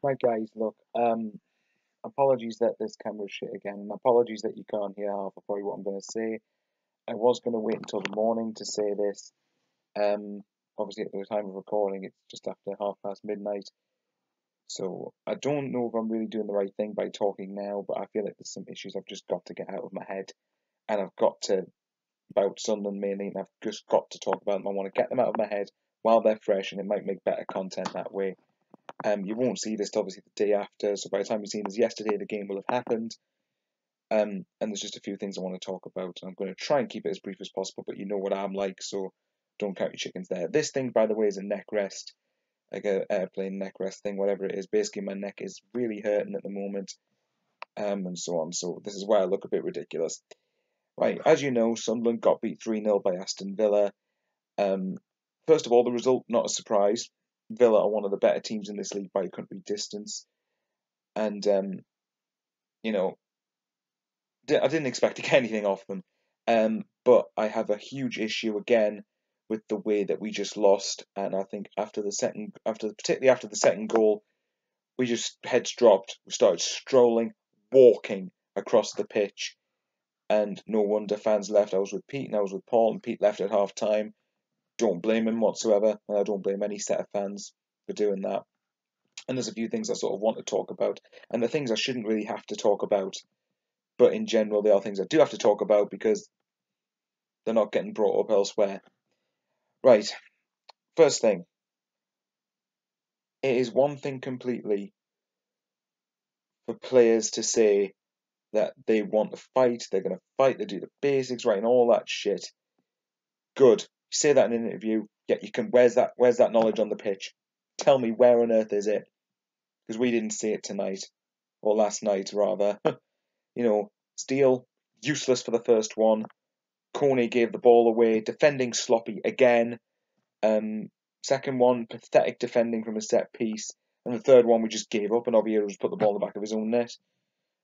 Right, guys, look, apologies that this camera's shit again, and apologies that you can't hear half of probably what I'm going to say. I was going to wait until the morning to say this. Obviously, at the time of recording, it's just after midnight, so I don't know if I'm really doing the right thing by talking now, but I feel like there's some issues I've just got to get out of my head, and I've got to, about Sunderland mainly, and I've just got to talk about them. I want to get them out of my head while they're fresh, and it might make better content that way. You won't see this obviously the day after, so by the time you've seen this yesterday, the game will have happened. And there's just a few things I want to talk about. I'm going to try and keep it as brief as possible, but you know what I'm like, so don't count your chickens there. This thing, by the way, is a neck rest, like a airplane neck rest thing, whatever it is. Basically, my neck is really hurting at the moment, and so on. So this is why I look a bit ridiculous. Right, as you know, Sunderland got beat 3-0 by Aston Villa. Um, First of all, the result, not a surprise. Villa are one of the better teams in this league by a country distance. And, you know, I didn't expect to get anything off them. But I have a huge issue again with the way that we just lost. And I think particularly after the second goal, we just heads dropped. We started strolling, walking across the pitch. And no wonder fans left. I was with Pete and I was with Paul, and Pete left at half time. Don't blame him whatsoever, and I don't blame any set of fans for doing that. And there's a few things I sort of want to talk about, and the things I shouldn't really have to talk about, but in general, they are things I do have to talk about because they're not getting brought up elsewhere. Right, first thing, it is one thing completely for players to say that they want to fight, they're going to fight, they do the basics right, and all that shit. Good. You say that in an interview, yet you can. Where's that knowledge on the pitch? Tell me, where on earth is it? Because we didn't see it tonight, or last night rather. Steele, useless for the first one. Corney gave the ball away, defending sloppy again. Second one, pathetic defending from a set piece. And the third one, we just gave up, and Oviedo just put the ball in the back of his own net.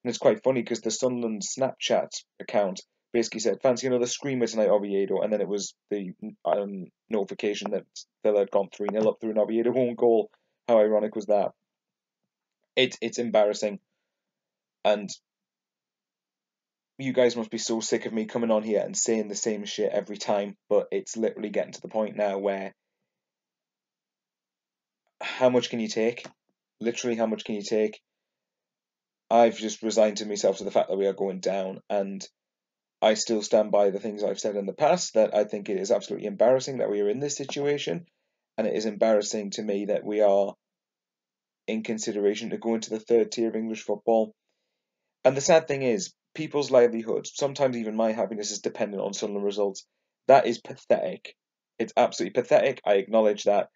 And it's quite funny because the Sunderland Snapchat account basically said, fancy another screamer tonight, Oviedo. And then it was the notification that Villa had gone 3-0 up through an Oviedo own goal. How ironic was that? It's embarrassing. And you guys must be so sick of me coming on here and saying the same shit every time, but it's literally getting to the point now where how much can you take? Literally, how much can you take? I've just resigned to myself to the fact that we are going down, and I still stand by the things I've said in the past, that I think it is absolutely embarrassing that we are in this situation, and it is embarrassing to me that we are in consideration to go into the third tier of English football. And the sad thing is, people's livelihoods, sometimes even my happiness, is dependent on Sunderland results. That is pathetic. It's absolutely pathetic. I acknowledge that.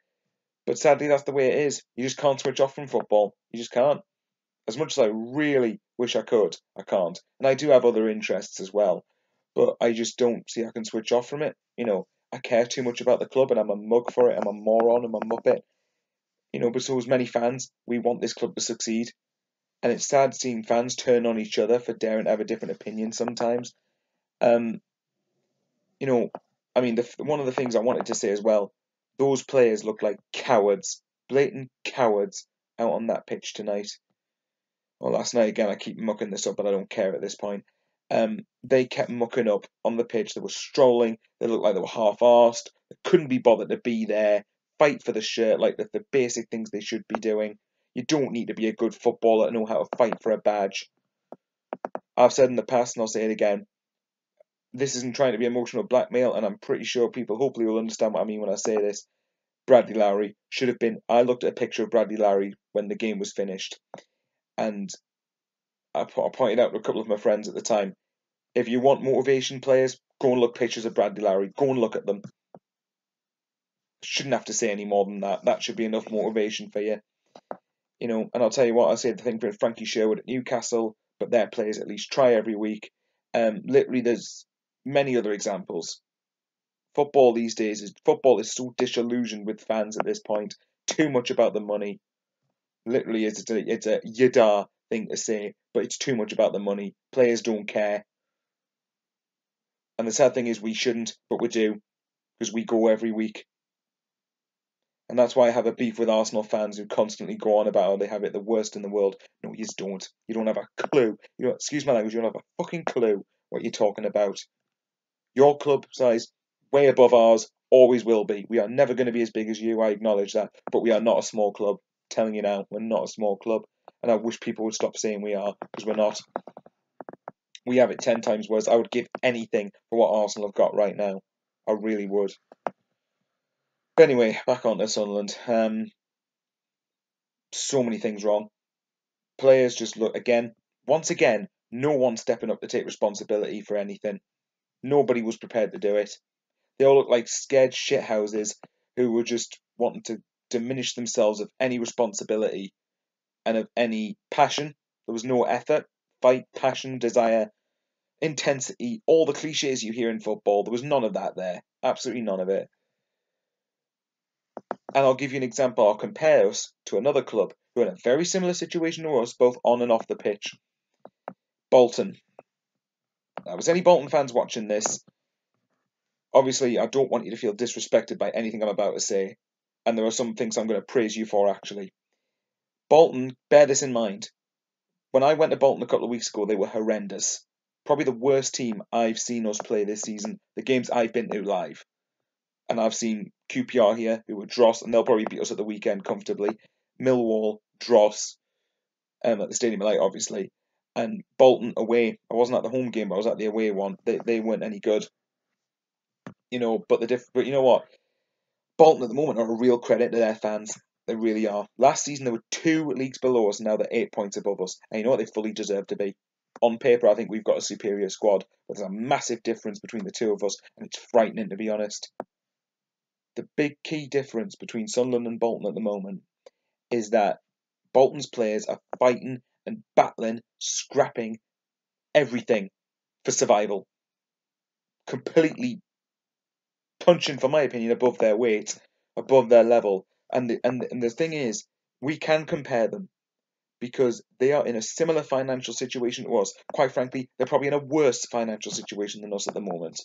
But sadly, that's the way it is. You just can't switch off from football. You just can't. As much as I really wish I could, I can't. And I do have other interests as well. But I just don't see I can switch off from it. I care too much about the club and I'm a mug for it. I'm a moron. I'm a muppet. But so as many fans, we want this club to succeed. And it's sad seeing fans turn on each other for daring to have a different opinion sometimes. Um, one of the things I wanted to say as well, those players look like cowards, blatant cowards out on that pitch tonight. Well, last night again, I keep mucking this up, but I don't care at this point. They kept mucking up on the pitch. They were strolling. They looked like they were half-arsed. They couldn't be bothered to be there. Fight for the shirt, like the basic things they should be doing. You don't need to be a good footballer to know how to fight for a badge. I've said in the past, and I'll say it again, this isn't trying to be emotional blackmail, and I'm pretty sure people hopefully will understand what I mean when I say this. Bradley Lowry should have been. I looked at a picture of Bradley Lowry when the game was finished, and I pointed out to a couple of my friends at the time, if you want motivation players, go and look pictures of Bradley Lowry. Go and look at them. Shouldn't have to say any more than that. That should be enough motivation for you. And I'll tell you what, I say the thing for Frankie Sherwood at Newcastle, but their players at least try every week. Literally, there's many other examples. Football these days is so disillusioned with fans at this point. Too much about the money. Literally, it's a yada thing to say, but it's too much about the money. Players don't care. And the sad thing is we shouldn't, but we do, because we go every week. And that's why I have a beef with Arsenal fans who constantly go on about how they have it the worst in the world. No, you don't. You don't have a clue. You don't, excuse my language, you don't have a fucking clue what you're talking about. Your club size, way above ours, always will be. We are never going to be as big as you, I acknowledge that. But we are not a small club. I'm telling you now, we're not a small club. And I wish people would stop saying we are, because we're not. We have it 10 times worse. I would give anything for what Arsenal have got right now. I really would. But anyway, back on to Sunderland. So many things wrong. Players just look, once again, no one stepping up to take responsibility for anything. Nobody was prepared to do it. They all look like scared shithouses who were just wanting to diminish themselves of any responsibility and of any passion. There was no effort, fight, passion, desire, intensity, all the cliches you hear in football. There was none of that there. Absolutely none of it. And I'll give you an example. I'll compare us to another club who are in a very similar situation to us, both on and off the pitch. Bolton. Now, was any Bolton fans watching this? Obviously, I don't want you to feel disrespected by anything I'm about to say. And there are some things I'm going to praise you for, actually. Bolton, bear this in mind. When I went to Bolton a couple of weeks ago, they were horrendous. Probably the worst team I've seen us play this season, the games I've been to live. And I've seen QPR here, who were dross, and they'll probably beat us at the weekend comfortably. Millwall, dross, at the Stadium of Light, obviously. And Bolton away. I wasn't at the home game, but I was at the away one. They weren't any good. But you know what? Bolton at the moment are a real credit to their fans. They really are. Last season they were 2 leagues below us, and now they're 8 points above us. And you know what? They fully deserve to be. On paper, I think we've got a superior squad, but there's a massive difference between the two of us, and it's frightening, to be honest. The big key difference between Sunderland and Bolton at the moment is that Bolton's players are fighting and battling, scrapping everything for survival. Completely punching, for my opinion, above their weight, above their level. And the thing is, we can compare them because they are in a similar financial situation to us. Quite frankly, they're probably in a worse financial situation than us at the moment.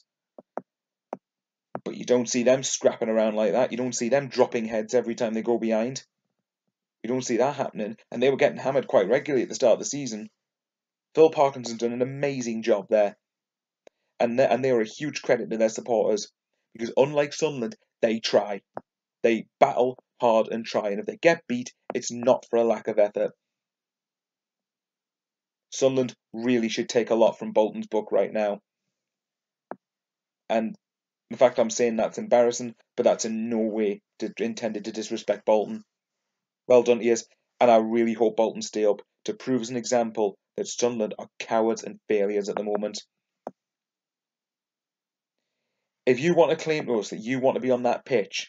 But you don't see them scrapping around like that. You don't see them dropping heads every time they go behind. You don't see that happening. And they were getting hammered quite regularly at the start of the season. Phil Parkinson's done an amazing job there. And they are a huge credit to their supporters. Because unlike Sunderland, they try. They battle hard and try. And if they get beat, it's not for a lack of effort. Sunderland really should take a lot from Bolton's book right now. And in fact, I'm saying that's embarrassing, but that's in no way intended to disrespect Bolton. Well done to you, and I really hope Bolton stay up to prove as an example that Sunderland are cowards and failures at the moment. If you want to claim to us that you want to be on that pitch,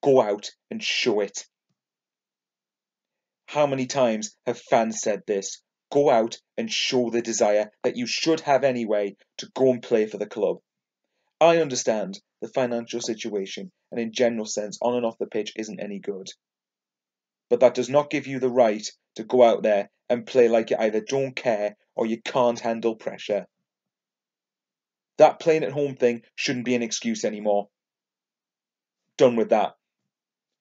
go out and show it. How many times have fans said this? Go out and show the desire that you should have anyway to go and play for the club. I understand the financial situation, and in general sense, on and off the pitch isn't any good. But that does not give you the right to go out there and play like you either don't care or you can't handle pressure. That playing at home thing shouldn't be an excuse anymore. Done with that.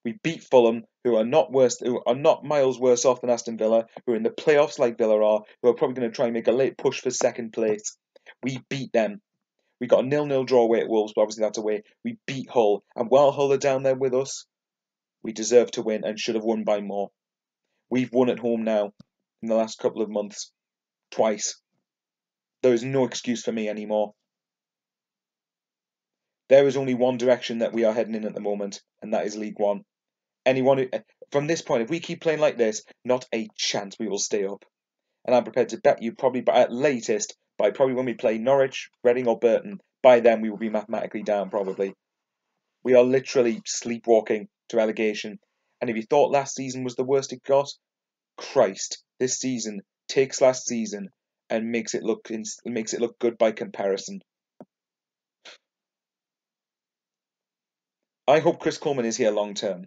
We beat Fulham, who are not miles worse off than Aston Villa, who are in the playoffs like Villa are, who are probably going to try and make a late push for second place. We beat them. We got a 0-0 draw away at Wolves, but obviously that's away. We beat Hull, and while Hull are down there with us, we deserve to win and should have won by more. We've won at home now in the last couple of months, twice. There is no excuse for me anymore. There is only one direction that we are heading in at the moment, and that is League One. From this point, if we keep playing like this, not a chance we will stay up. And I'm prepared to bet you probably at latest, by probably when we play Norwich, Reading or Burton, by then we will be mathematically down probably. We are literally sleepwalking to relegation. And if you thought last season was the worst it got, Christ, this season takes last season and makes it look good by comparison. I hope Chris Coleman is here long term.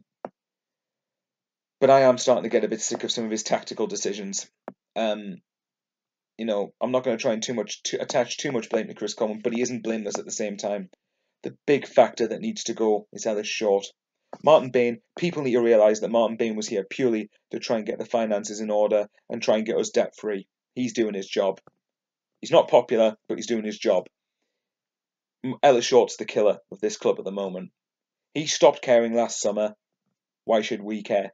But I am starting to get a bit sick of some of his tactical decisions. I'm not going to try and attach too much blame to Chris Coleman, but he isn't blameless at the same time. The big factor that needs to go is Ellis Short. Martin Bain, people need to realise that Martin Bain was here purely to try and get the finances in order and try and get us debt free. He's doing his job. He's not popular, but he's doing his job. Ellis Short's the killer of this club at the moment. He stopped caring last summer. Why should we care?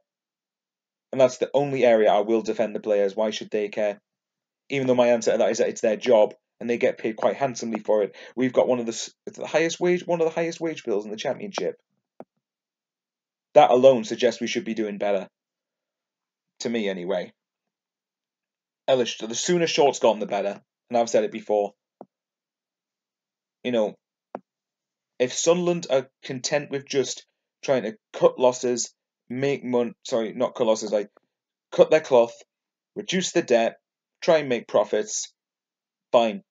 And that's the only area I will defend the players. Why should they care? Even though my answer to that is that it's their job and they get paid quite handsomely for it. We've got one of the highest wage bills in the Championship. That alone suggests we should be doing better. To me, anyway. Ellis, the sooner Short's gone, the better. And I've said it before. If Sunderland are content with just trying to cut losses, make money, sorry, not cut losses, like cut their cloth, reduce the debt, try and make profits, fine.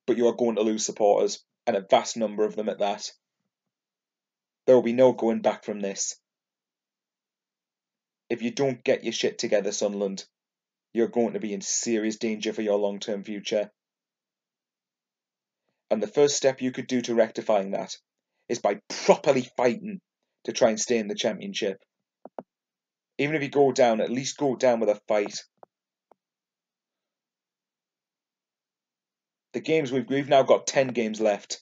But you are going to lose supporters, and a vast number of them at that. There will be no going back from this. If you don't get your shit together, Sunderland, you're going to be in serious danger for your long-term future. And the first step you could do to rectifying that is by properly fighting to try and stay in the Championship. Even if you go down, at least go down with a fight. The games we've now got 10 games left,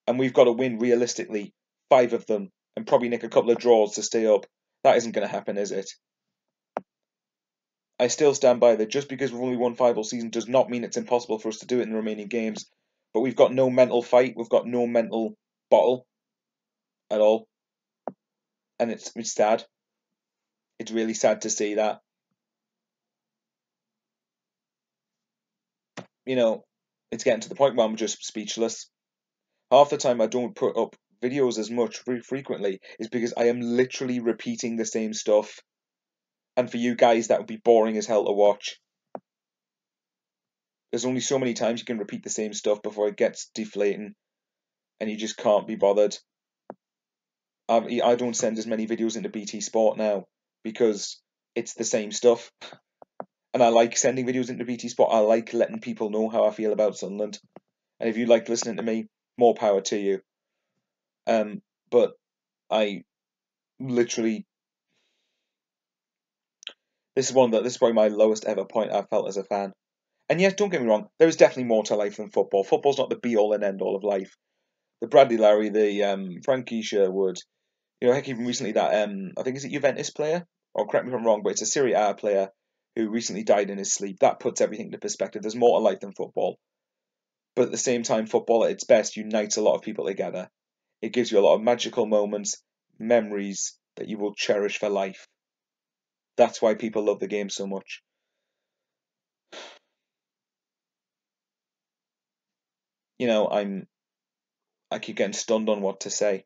and we've got to win realistically 5 of them and probably nick a couple of draws to stay up. That isn't going to happen, is it? I still stand by that just because we've only won 5 all season does not mean it's impossible for us to do it in the remaining games. But we've got no mental fight, we've got no mental bottle at all. And it's sad. It's really sad to see that. It's getting to the point where I'm just speechless. Half the time I don't put up videos as much frequently is because I am literally repeating the same stuff. And for you guys, that would be boring as hell to watch. There's only so many times you can repeat the same stuff before it gets deflating. And you just can't be bothered. I don't send as many videos into BT Sport now because it's the same stuff. And I like sending videos into BT Sport. I like letting people know how I feel about Sunderland. And if you like listening to me, more power to you. But I literally, this is probably my lowest ever point I've felt as a fan. And yes, don't get me wrong, there is definitely more to life than football. Football's not the be all and end all of life. The Bradley Larry, the Frankie Sherwood, heck, even recently that I think is it Juventus player, or correct me if I'm wrong, but it's a Serie A player who recently died in his sleep. That puts everything into perspective. There's more to life than football. But at the same time, football at its best unites a lot of people together. It gives you a lot of magical moments, memories that you will cherish for life. That's why people love the game so much. I keep getting stunned on what to say.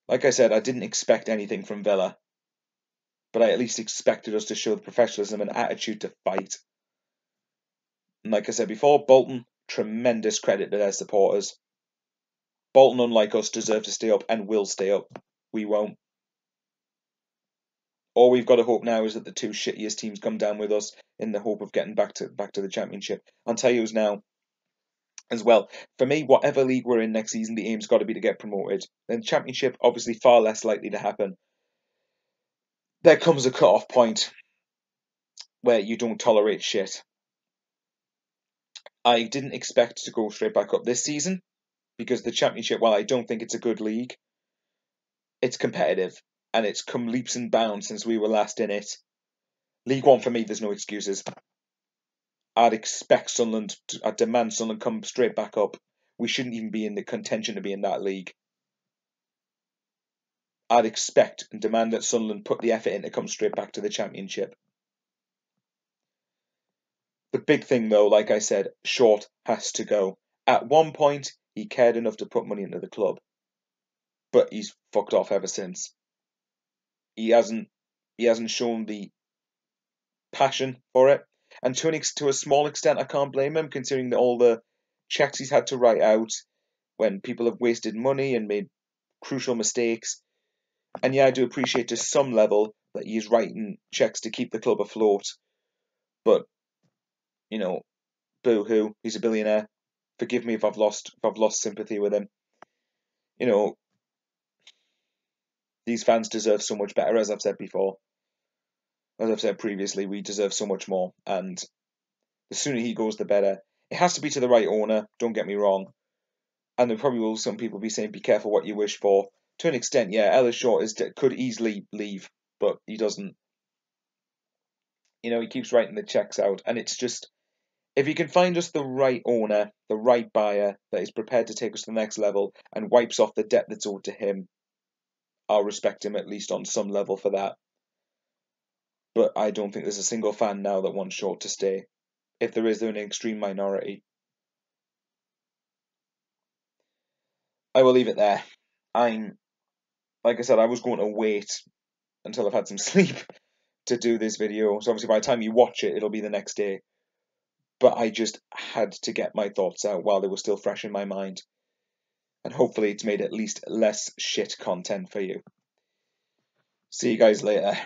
Like I said, I didn't expect anything from Villa, but I at least expected us to show the professionalism and attitude to fight. And like I said before, Bolton, tremendous credit to their supporters. Bolton, unlike us, deserve to stay up and will stay up. We won't. All we've got to hope now is that the 2 shittiest teams come down with us in the hope of getting back to the Championship. I'll tell you now, as well, for me, whatever league we're in next season, the aim's got to be to get promoted. Then Championship, obviously far less likely to happen. There comes a cut-off point where you don't tolerate shit. I didn't expect to go straight back up this season because the Championship, while I don't think it's a good league, it's competitive and it's come leaps and bounds since we were last in it. League One, for me, there's no excuses. I'd demand Sunderland come straight back up. We shouldn't even be in the contention to be in that league. I'd expect and demand that Sunderland put the effort in to come straight back to the Championship. The big thing, though, like I said, Short has to go. At one point, he cared enough to put money into the club, but he's fucked off ever since. He hasn't shown the passion for it, and to a small extent, I can't blame him, considering all the checks he's had to write out when people have wasted money and made crucial mistakes. And yeah, I do appreciate to some level that he's writing checks to keep the club afloat. But, boo-hoo, he's a billionaire. Forgive me if I've lost sympathy with him. These fans deserve so much better, as I've said before. As I've said previously, we deserve so much more, and the sooner he goes, the better. It has to be to the right owner, don't get me wrong. And there probably will some people be saying, be careful what you wish for. To an extent, yeah, Ellis Short could easily leave, but he doesn't. You know, he keeps writing the checks out, and it's just, if he can find us the right owner, the right buyer that is prepared to take us to the next level and wipes off the debt that's owed to him, I'll respect him at least on some level for that. But I don't think there's a single fan now that wants Short to stay. If there is, they're an extreme minority. I will leave it there. Like I said, I was going to wait until I've had some sleep to do this video. So obviously by the time you watch it, it'll be the next day. But I just had to get my thoughts out while they were still fresh in my mind. And hopefully it's made at least less shit content for you. See you guys later.